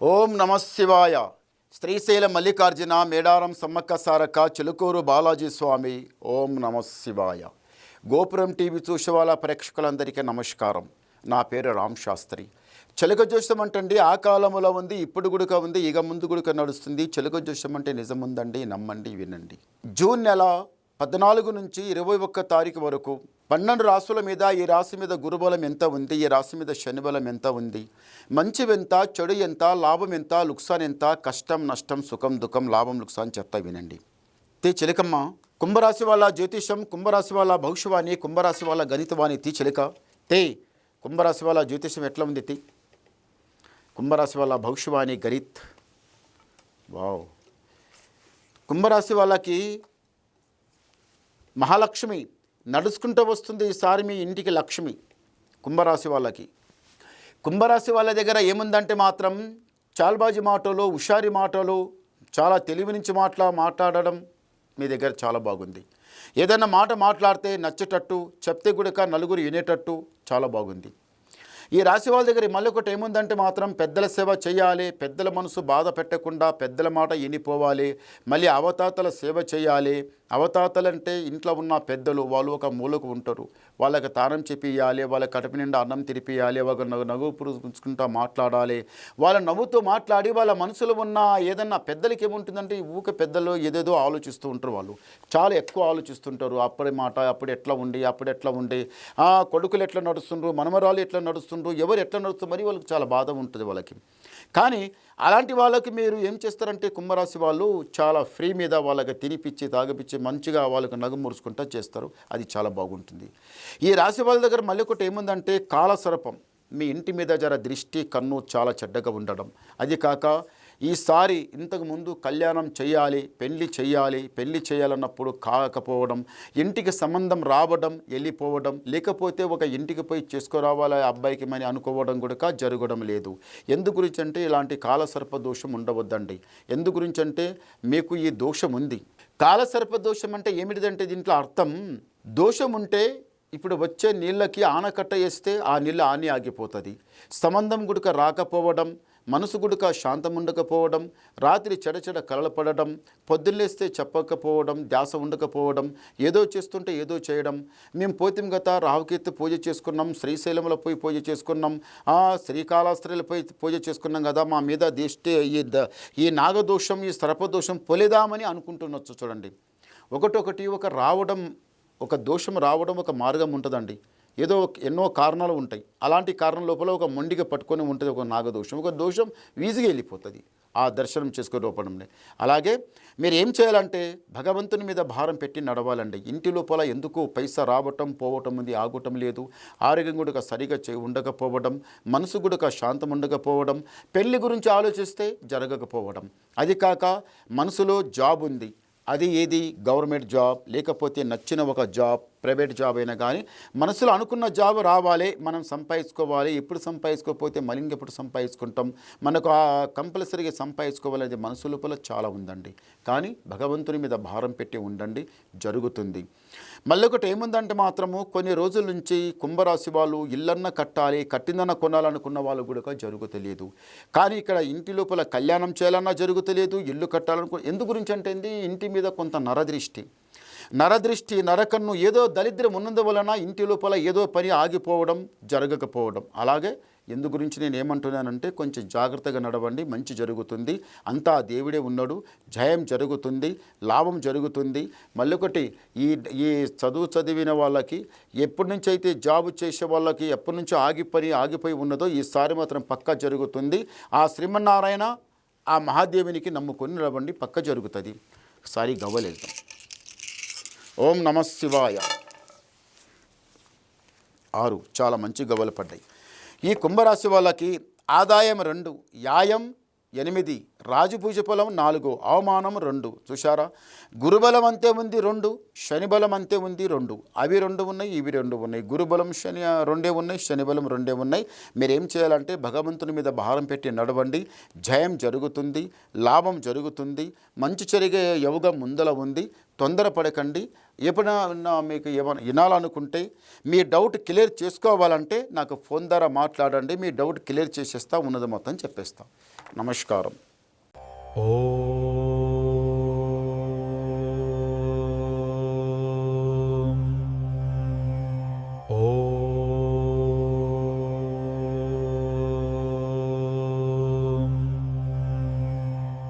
ఓం నమ శివాయ. శ్రీశైల మల్లికార్జున మేడారం సమ్మక్క సారక్క చిలుకూరు బాలాజీ స్వామి. ఓం నమ శివాయ. గోపురం టీవీ చూసే వాళ్ళ ప్రేక్షకులందరికీ నమస్కారం. నా పేరు రామ్ శాస్త్రి. చిలుక జోస్యం అంటండి ఆ కాలంలో ఉంది, ఇప్పుడు గుడుక ఉంది, ఇక ముందు గుడుక నడుస్తుంది. చిలుక జోస్యం అంటే నిజముందండి, నమ్మండి, వినండి. జూన్ నెల 14 నుంచి 21 తారీఖు వరకు 12 రాశుల మీద ఈ రాశి మీద గురుబలం ఎంత ఉంది, ఈ రాశి మీద శనిబలం ఎంత ఉంది, మంచి ఎంత, చెడు ఎంత, లాభం ఎంత, లుక్సాన్ ఎంత, కష్టం నష్టం, సుఖం దుఃఖం, లాభం లుక్సాన్ చెప్తా వినండి. తే చిలకమ్మ, కుంభరాశి వాళ్ళ జ్యోతిషం, కుంభరాశి వాళ్ళ భవిష్యవాణి, కుంభరాశి వాళ్ళ గణితవాణి. తి చిలక తే కుంభరాశి వాళ్ళ జ్యోతిషం ఎట్లా ఉంది? తి కుంభరాశి వాళ్ళ భవిష్యవాణి గణిత్. వావ్. కుంభరాశి వాళ్ళకి మహాలక్ష్మి నడుచుకుంటూ వస్తుంది. ఈసారి మీ ఇంటికి లక్ష్మి. కుంభరాశి వాళ్ళకి, కుంభరాశి వాళ్ళ దగ్గర ఏముందంటే మాత్రం చాల్బాజీ మాటలు, హుషారి మాటలు, చాలా తెలివి నుంచి మాట్లాడడం మీ దగ్గర చాలా బాగుంది. ఏదైనా మాట మాట్లాడితే నచ్చేటట్టు, చెప్తే కూడా నలుగురు వినేటట్టు చాలా బాగుంది. ఈ రాశి వాళ్ళ దగ్గర మళ్ళీ ఒకటి ఏముందంటే మాత్రం పెద్దల సేవ చేయాలి, పెద్దల మనసు బాధ పెట్టకుండా పెద్దల మాట వినిపోవాలి, మళ్ళీ అవతాతల సేవ చేయాలి. అవతాతలంటే ఇంట్లో ఉన్న పెద్దలు, వాళ్ళు ఒక మూలకు ఉంటారు, వాళ్ళకి తానం చెప్పియాలి, వాళ్ళ కడుపు నిండా అన్నం తిరిపియాలి, వాళ్ళ నవ్వు పురుచుకుంటూ మాట్లాడాలి. వాళ్ళ నవ్వుతూ మాట్లాడి వాళ్ళ మనసులో ఉన్న ఏదన్నా పెద్దలకి ఏముంటుందంటే ఊక పెద్దలు ఏదేదో ఆలోచిస్తూ ఉంటారు. వాళ్ళు చాలా ఎక్కువ ఆలోచిస్తుంటారు. అప్పుడే మాట అప్పుడు ఎట్లా ఉండి కొడుకులు ఎట్లా నడుస్తుండ్రు, మనమరాలు ఎట్లా నడుస్తుండ్రు, ఎవరు ఎట్లా నడుస్తారు, మరి వాళ్ళకి చాలా బాధ ఉంటుంది వాళ్ళకి. కానీ అలాంటి వాళ్ళకి మీరు ఏం చేస్తారంటే కుంభరాశి వాళ్ళు చాలా ఫ్రీ మీద వాళ్ళకి తినిపించి తాగిపించి మంచిగా వాళ్ళకి నగు మురుచుకుంటూ చేస్తారు. అది చాలా బాగుంటుంది. ఈ రాశి వాళ్ళ దగ్గర మళ్ళీ ఒకటి ఏముందంటే కాలసర్పం మీ ఇంటి మీద జర దృష్టి కన్ను చాలా చెడ్డగా ఉండడం. అది కాక ఈసారి ఇంతకుముందు కళ్యాణం చేయాలి, పెళ్లి చేయాలన్నప్పుడు కాకపోవడం, ఇంటికి సంబంధం రావడం వెళ్ళిపోవడం, లేకపోతే ఒక ఇంటికి పోయి చేసుకురావాలి అబ్బాయికి అని అనుకోవడం కూడా జరగడం లేదు. ఎందు గురించి అంటే ఇలాంటి కాలసర్ప దోషం ఉండవద్దండి. ఎందు గురించి అంటే మీకు ఈ దోషం ఉంది. కాలసర్ప దోషం అంటే ఏమిటిదంటే దీంట్లో అర్థం, దోషం ఉంటే ఇప్పుడు వచ్చే నీళ్ళకి ఆనకట్ట వేస్తే ఆ నీళ్ళ ఆని ఆగిపోతుంది. సంబంధం గుడక రాకపోవడం, మనసు గుడక శాంతం ఉండకపోవడం, రాత్రి చెడచెడ కలలు పడడం, పొద్దున్నేస్తే చెప్పకపోవడం, ధ్యాస ఉండకపోవడం, ఏదో చేస్తుంటే ఏదో చేయడం. మేము పోతిం గత రాహుకేతు పూజ చేసుకున్నాం, శ్రీశైలంలో పోయి పూజ చేసుకున్నాం, శ్రీకాళహస్తిలో పోయి పూజ చేసుకున్నాం కదా, మా మీద దిష్టి ఈ నాగదోషం, ఈ సర్పదోషం పొలేదామని అనుకుంటున్నచ్చు. చూడండి, ఒకటొకటి ఒక దోషం రావడం ఒక మార్గం ఉంటుందండి. ఏదో ఎన్నో కారణాలు ఉంటాయి. అలాంటి కారణం లోపల ఒక మొండిగా పట్టుకొని ఉంటుంది ఒక నాగదోషం. ఒక దోషం ఈజీగా వెళ్ళిపోతుంది ఆ దర్శనం చేసుకునే రూపంలో. అలాగే మీరు ఏం చేయాలంటే భగవంతుని మీద భారం పెట్టి నడవాలండి. ఇంటి లోపల ఎందుకు పైసా రావటం పోవటం ఉంది, ఆగటం లేదు. ఆరోగ్యం కూడా సరిగా ఉండకపోవడం, మనసు కూడా శాంతం ఉండకపోవడం, పెళ్లి గురించి ఆలోచిస్తే జరగకపోవడం. అది కాక మనసులో జాబ్ ఉంది, అది ఏది గవర్నమెంట్ జాబ్, లేకపోతే నచ్చిన ఒక జాబ్, ప్రైవేట్ జాబ్ అయినా కానీ మనసులో అనుకున్న జాబ్ రావాలి, మనం సంపాదించుకోవాలి. ఎప్పుడు సంపాదించుకోకపోతే మళ్ళీ ఇంకెప్పుడు సంపాదించుకుంటాం, మనకు కంపల్సరీగా సంపాదించుకోవాలనేది మనసు లోపల చాలా ఉందండి. కానీ భగవంతుని మీద భారం పెట్టి ఉండండి, జరుగుతుంది. మళ్ళీ ఒకటి ఏముందంటే మాత్రము కొన్ని రోజుల నుంచి కుంభరాశి వాళ్ళు ఇల్లన్న కట్టాలి, కట్టిందన్న కొనాలనుకున్న వాళ్ళు కూడా జరుగుతలేదు. కానీ ఇక్కడ ఇంటి లోపల కళ్యాణం చేయాలన్నా జరుగుతలేదు, ఇల్లు ఎందు గురించి అంటే ఇంటి మీద కొంత నరదృష్టి నరకన్ను ఏదో దరిద్రం ఉన్నందువలన ఇంటి లోపల ఏదో పని ఆగిపోవడం, జరగకపోవడం. అలాగే ఎందు గురించి నేను ఏమంటున్నానంటే కొంచెం జాగ్రత్తగా నడవండి, మంచి జరుగుతుంది. అంతా దేవుడే ఉన్నాడు, జయం జరుగుతుంది, లాభం జరుగుతుంది. మళ్ళొకటి ఈ చదివిన వాళ్ళకి, ఎప్పటి నుంచి అయితే జాబు చేసే వాళ్ళకి ఎప్పటి నుంచో ఆగిపోయి ఉన్నదో ఈసారి మాత్రం పక్కా జరుగుతుంది. ఆ శ్రీమన్నారాయణ ఆ మహాదేవునికి నమ్ముకొని నడవండి, పక్క జరుగుతుంది. ఒకసారి గవ్వలేద్దాం. ఓం నమ శివాయ. 6 చాలా మంచి గవ్వలు పడ్డాయి. ఈ కుంభరాశి వాళ్ళకి ఆదాయం 2, యాయం 8, రాజపూజ ఫలం 4, అవమానం 2. చూశారా, గురుబలం అంతే ఉంది 2, శనిబలం అంతే ఉంది 2. అవి 2 ఉన్నాయి, ఇవి 2 ఉన్నాయి. గురుబలం 2 ఉన్నాయి, శనిబలం 2 ఉన్నాయి. మీరేం చేయాలంటే భగవంతుని మీద భారం పెట్టి నడవండి, జయం జరుగుతుంది, లాభం జరుగుతుంది, మంచి జరిగే యోగం ముందల ఉంది. తొందరపడకండి. ఎప్పుడైనా మీకు ఏమైనా వినాలనుకుంటే, మీ డౌట్ క్లియర్ చేసుకోవాలంటే నాకు ఫోన్ ద్వారా మాట్లాడండి. మీ డౌట్ క్లియర్ చేసేస్తా, ఉన్నది మొత్తం చెప్పేస్తాం. నమస్కారం. ఓం